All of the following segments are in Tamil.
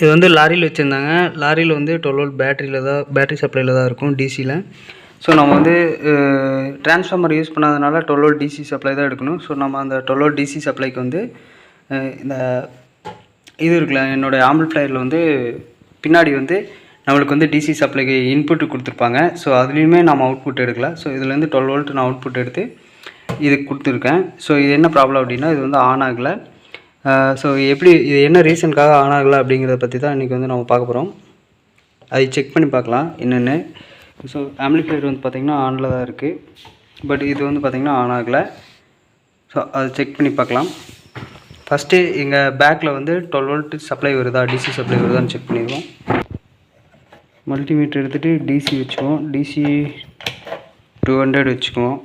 இது வந்து லாரியில் வச்சுருந்தாங்க. லாரியில் வந்து 12 வோல்ட் பேட்டரி சப்ளையில் தான் இருக்கும் டிசியில். ஸோ நம்ம வந்து டிரான்ஸ்ஃபார்மர் யூஸ் பண்ணாதனால 12 வோல்ட் டிசி சப்ளை தான் எடுக்கணும். ஸோ நம்ம அந்த 12 வோல்ட் டிசி சப்ளைக்கு வந்து இந்த இது இருக்குல்ல, என்னோடய ஆம்பிளிஃபையரில் வந்து பின்னாடி வந்து நம்மளுக்கு வந்து டிசி சப்ளைக்கு இன்புட்டு கொடுத்துருப்பாங்க. ஸோ அதுலேயுமே நம்ம அவுட்புட் எடுக்கலாம். ஸோ இதுலேருந்து 12 வோல்ட் நான் அவுட்புட் எடுத்து இதுக்கு கொடுத்துருக்கேன். ஸோ இது என்ன ப்ராப்ளம் அப்படின்னா, இது வந்து ஆன் ஆகலை. ஸோ எப்படி இது என்ன ரீசனுக்காக ஆன் ஆகலை அப்படிங்கிறத பற்றி தான் இன்றைக்கி வந்து நம்ம பார்க்க போகிறோம். அதை செக் பண்ணி பார்க்கலாம் என்னென்னு. ஸோ ஆம்பிளிஃபையர் வந்து பார்த்திங்கன்னா ஆனில் தான் இருக்குது. பட் இது வந்து பார்த்திங்கன்னா ஆன் ஆகலை. ஸோ அதை செக் பண்ணி பார்க்கலாம். ஃபஸ்ட்டு எங்கள் பேக்கில் வந்து 12 வோல்ட் சப்ளை வருதா, டிசி சப்ளை வருதான்னு செக் பண்ணிடுவோம். மல்டிமீட்டர் எடுத்துகிட்டு டிசி வச்சுக்குவோம். டிசி 200 வச்சுக்குவோம்.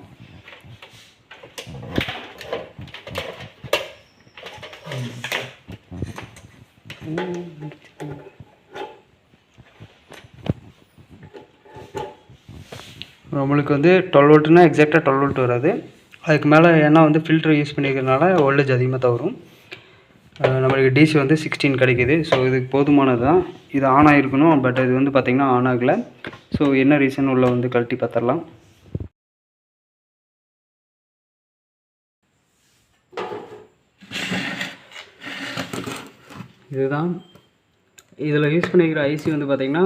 நம்மளுக்கு வந்து 12 வோல்ட்னா எக்ஸாக்டாக 12 வோல்ட் வராது. அதுக்கு மேலே ஏன்னா வந்து ஃபில்டர் யூஸ் பண்ணிக்கிறதுனால வோல்டேஜ் அதிகமாக தான் வரும். நம்மளுக்கு டிசி வந்து 16 கிடைக்கிது. ஸோ இதுக்கு போதுமானது தான். இது ஆன் ஆகிருக்கணும். பட் இது வந்து பார்த்திங்கன்னா ஆன் ஆகலை. ஸோ என்ன ரீசன் உள்ள வந்து கழட்டி பார்த்துடலாம். இதுதான் இதில் யூஸ் பண்ணிக்கிற ஐசி வந்து பார்த்திங்கன்னா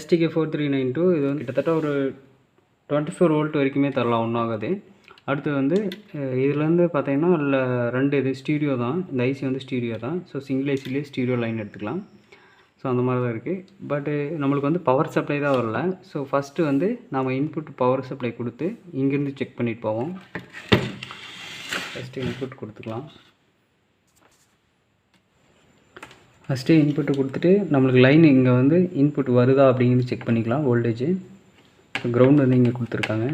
STK 4392. இது வந்து கிட்டத்தட்ட ஒரு 24 வோல்ட் வரைக்குமே தரலாம், ஒன்றும் ஆகாது. அடுத்து வந்து இதுலேருந்து பார்த்திங்கன்னா இல்லை 2 இது ஸ்டீரியோ தான். இந்த ஐசி வந்து ஸ்டீரியோ தான். ஸோ சிங்கிள் ஐசிலேயே ஸ்டீரியோ லைன் எடுத்துக்கலாம். ஸோ அந்த மாதிரி தான் இருக்குது. பட்டு நம்மளுக்கு வந்து பவர் சப்ளை தான் வரல. ஸோ ஃபஸ்ட்டு வந்து நம்ம இன்புட் பவர் சப்ளை கொடுத்து இங்கேருந்து செக் பண்ணிட்டு போவோம். ஃபஸ்ட்டு இன்புட் கொடுத்துக்கலாம். ஃபஸ்ட்டு இன்புட்டு கொடுத்துட்டு நம்மளுக்கு லைன் இங்கே வந்து இன்புட் வருதா அப்படிங்கிறது செக் பண்ணிக்கலாம். வோல்டேஜ் கிரவுண்ட் வந்து இங்கே கொடுத்துருக்காங்க.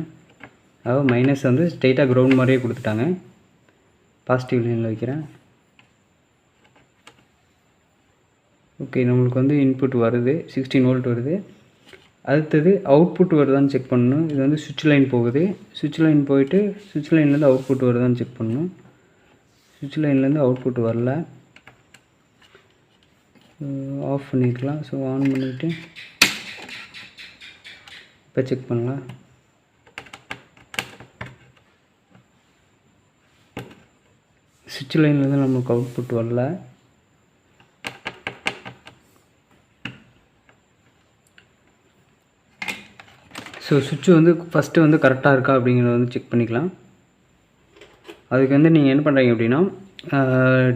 அதாவது மைனஸ் வந்து ஸ்ட்ரெயிட்டாக கிரவுண்ட் மாதிரியே கொடுத்துட்டாங்க. பாசிட்டிவ் லைனில் வைக்கிறேன். ஓகே, நம்மளுக்கு வந்து இன்புட் வருது, 16 வோல்ட் வருது. அடுத்தது அவுட்புட் வருதான்னு செக் பண்ணணும். இது வந்து சுவிட்ச் லைன் போகுது. சுவிட்ச் லைன் போயிட்டு சுவிட்ச் லைன்லேருந்து அவுட்புட் வருதான்னு செக் பண்ணணும். சுவிட்ச் லைன்லேருந்து அவுட்புட் வரல. ஆஃப் பண்ணிக்கலாம். ஸோ ஆன் பண்ணிவிட்டு இப்போ செக் பண்ணலாம். சுவிட்ச் லைன்லேருந்து நமக்கு அவுட்புட் வரல. ஸோ சுவிட்ச் வந்து ஃபஸ்ட்டு வந்து கரெக்டாக இருக்கா அப்படிங்கிறத வந்து செக் பண்ணிக்கலாம். அதுக்கு வந்து நீங்கள் என்ன பண்ணுறீங்க அப்படின்னா,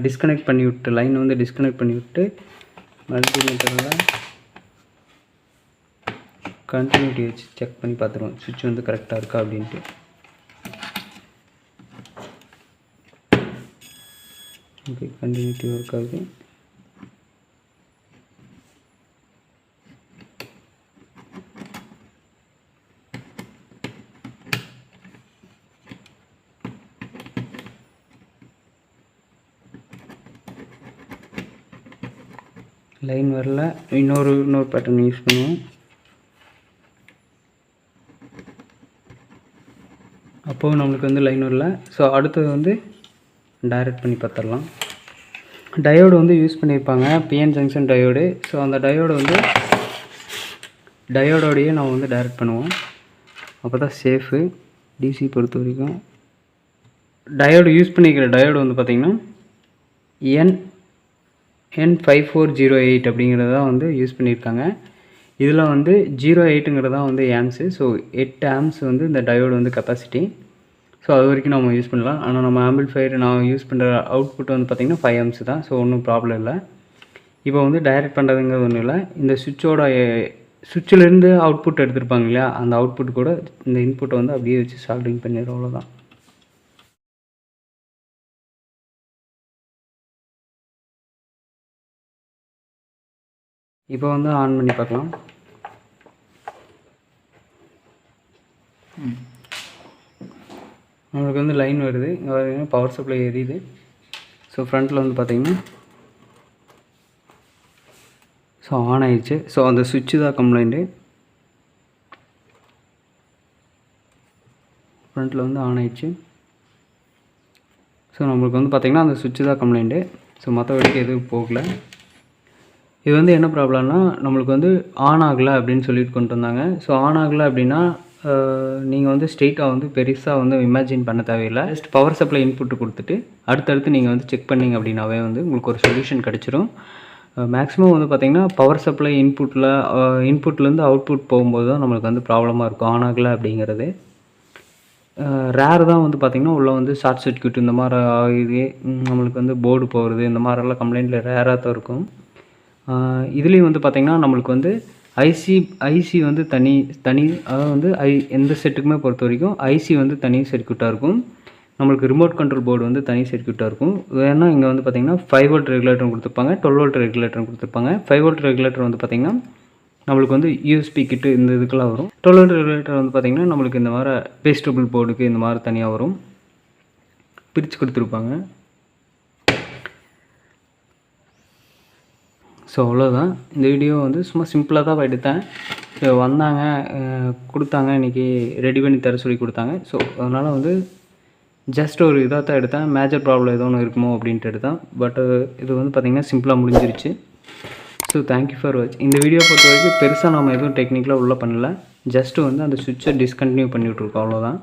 டிஸ்கனெக்ட் பண்ணி விட்டு லைன் வந்து டிஸ்கனெக்ட் பண்ணி விட்டு மல்டிமீட்டரில் கண்டினியூட்டி வச்சு செக் பண்ணி பார்த்துருவோம் சுவிட்ச் வந்து கரெக்டாக இருக்கா அப்படின்ட்டு. ஓகே, கண்டினியூட்டி ஒர்க் ஆகுது. லைன் வரல. இன்னொரு பேட்டர்ன் யூஸ் பண்ணுவோம். அப்போது நம்மளுக்கு வந்து லைன் வரல. ஸோ அடுத்தது வந்து டைரக்ட் பண்ணி பார்த்துடலாம். டயோடு வந்து யூஸ் பண்ணியிருப்பாங்க, PN ஜங்ஷன் டயோடு. ஸோ அந்த டயோடோடையே நம்ம வந்து டைரக்ட் பண்ணுவோம். அப்போ தான் சேஃபு டிசி பொறுத்த வரைக்கும். டயோடு யூஸ் பண்ணிக்கிற டயோடு வந்து பார்த்திங்கன்னா N5408 அப்படிங்கிறது தான் வந்து யூஸ் பண்ணியிருக்காங்க. இதில் வந்து 08ங்கிறது தான் வந்து ஆம்ஸு. ஸோ 8 ஆம்ஸ் வந்து இந்த டயோடு வந்து கெப்பாசிட்டி. ஸோ அது வரைக்கும் நம்ம யூஸ் பண்ணலாம். ஆனால் நம்ம ஆம்பிளிஃபையர் நான் யூஸ் பண்ணுற அவுட்புட் வந்து பார்த்திங்கன்னா 5 ஆம்ஸ் தான். ஸோ ஒன்றும் ப்ராப்ளம் இல்லை. இப்போ வந்து டைரக்ட் பண்ணுறதுங்கிறது ஒன்றும் இல்லை. இந்த சுவிட்சிலேருந்து அவுட்புட் எடுத்திருப்பாங்க இல்லையா, அந்த அவுட்புட் கூட இந்த இன்புட்டை வந்து அப்படியே வச்சு சால்டிங் பண்ணிடுறோம். அவ்வளோதான். இப்போ வந்து ஆன் பண்ணி பார்க்கலாம். நம்மளுக்கு வந்து லைன் வருது. இங்கே பவர் சப்ளை எரியுது. ஸோ ஃப்ரண்ட்டில் வந்து பார்த்திங்கன்னா ஸோ ஆன் ஆயிடுச்சு. ஸோ அந்த சுவிட்சு தான் கம்ப்ளைண்ட்டு. ஃப்ரண்ட்டில் வந்து ஆன் ஆயிடுச்சு. ஸோ நம்மளுக்கு வந்து பார்த்திங்கன்னா அந்த சுவிட்சு தான் கம்ப்ளைண்ட்டு. ஸோ மற்றபடிக்கு எதுவும் போகல. இது வந்து என்ன ப்ராப்ளம்னா நம்மளுக்கு வந்து ஆன் ஆகலை அப்படின்னு சொல்லிட்டு கொண்டு வந்தாங்க. ஸோ ஆன் ஆகலை அப்படின்னா நீங்கள் வந்து ஸ்ட்ரெயிட்டாக வந்து பெருசாக வந்து இமேஜின் பண்ண தேவையில்லை. ஜஸ்ட் பவர் சப்ளை இன்புட்டு கொடுத்துட்டு அடுத்தடுத்து நீங்கள் வந்து செக் பண்ணிங்க அப்படின்னாவே வந்து உங்களுக்கு ஒரு சொல்யூஷன் கிடச்சிரும். மேக்ஸிமம் வந்து பார்த்திங்கன்னா பவர் சப்ளை இன்புட்லேருந்து அவுட்புட் போகும்போது தான் நம்மளுக்கு வந்து ப்ராப்ளமாக இருக்கும் ஆன் ஆகலை அப்படிங்கிறது. ரேர் தான் வந்து பார்த்திங்கன்னா உள்ளே வந்து ஷார்ட் சர்க்யூட் இந்த மாதிரி ஆகுது, நம்மளுக்கு வந்து போர்டு போகிறது இந்த மாதிரிலாம் கம்ப்ளைண்ட்டில் ரேராக தான் இருக்கும். இதுலேயும் வந்து பார்த்திங்கன்னா நம்மளுக்கு வந்து ஐசி வந்து தனி அதாவது வந்து எந்த செட்டுக்குமே பொறுத்த வரைக்கும் ஐசி வந்து தனி சர்க்யூட்டாக இருக்கும். நம்மளுக்கு ரிமோட் கண்ட்ரோல் போர்டு வந்து தனி சர்க்யூட்டாக இருக்கும். ஏன்னா இங்கே வந்து பார்த்திங்கன்னா 5 வோல்ட் ரெகுலேட்டர் கொடுத்துருப்பாங்க, 12 வோல்ட் ரெகுலேட்டர் கொடுத்துருப்பாங்க. 5 வோல்ட் ரெகுலேட்டர் வந்து பார்த்திங்கன்னா நம்மளுக்கு வந்து யூஎஸ்பி கிட்டு இந்த இதுக்கெல்லாம் வரும். 12 வோல்ட் ரெகுலேட்டர் வந்து பார்த்திங்கன்னா நம்மளுக்கு இந்த மாதிரி பேஸ்டபிள் போர்டுக்கு இந்த மாதிரி தனியாக வரும், பிரித்து கொடுத்துருப்பாங்க. ஸோ அவ்வளோதான். இந்த வீடியோ வந்து சும்மா சிம்பிளாக தான் எடுத்தேன். வந்தாங்க கொடுத்தாங்க, இன்றைக்கி ரெடி பண்ணி தர சொல்லி கொடுத்தாங்க. ஸோ அதனால் வந்து ஜஸ்ட் ஒரு இதாக தான் எடுத்தேன். மேஜர் ப்ராப்ளம் ஏதோ ஒன்று இருக்குமோ அப்படின்ட்டு எடுத்தேன். பட் இது வந்து பார்த்திங்கன்னா சிம்பிளாக முடிஞ்சிருச்சு. So thank you for watch. இந்த வீடியோ பொறுத்த வரைக்கும் பெருசாக நம்ம எதுவும் டெக்னிக்கலாக உள்ளே பண்ணல. ஜஸ்ட்டு வந்து அந்த சுவிட்சை டிஸ்கண்டினியூ பண்ணி விட்ருக்கோம், அவ்வளோதான்.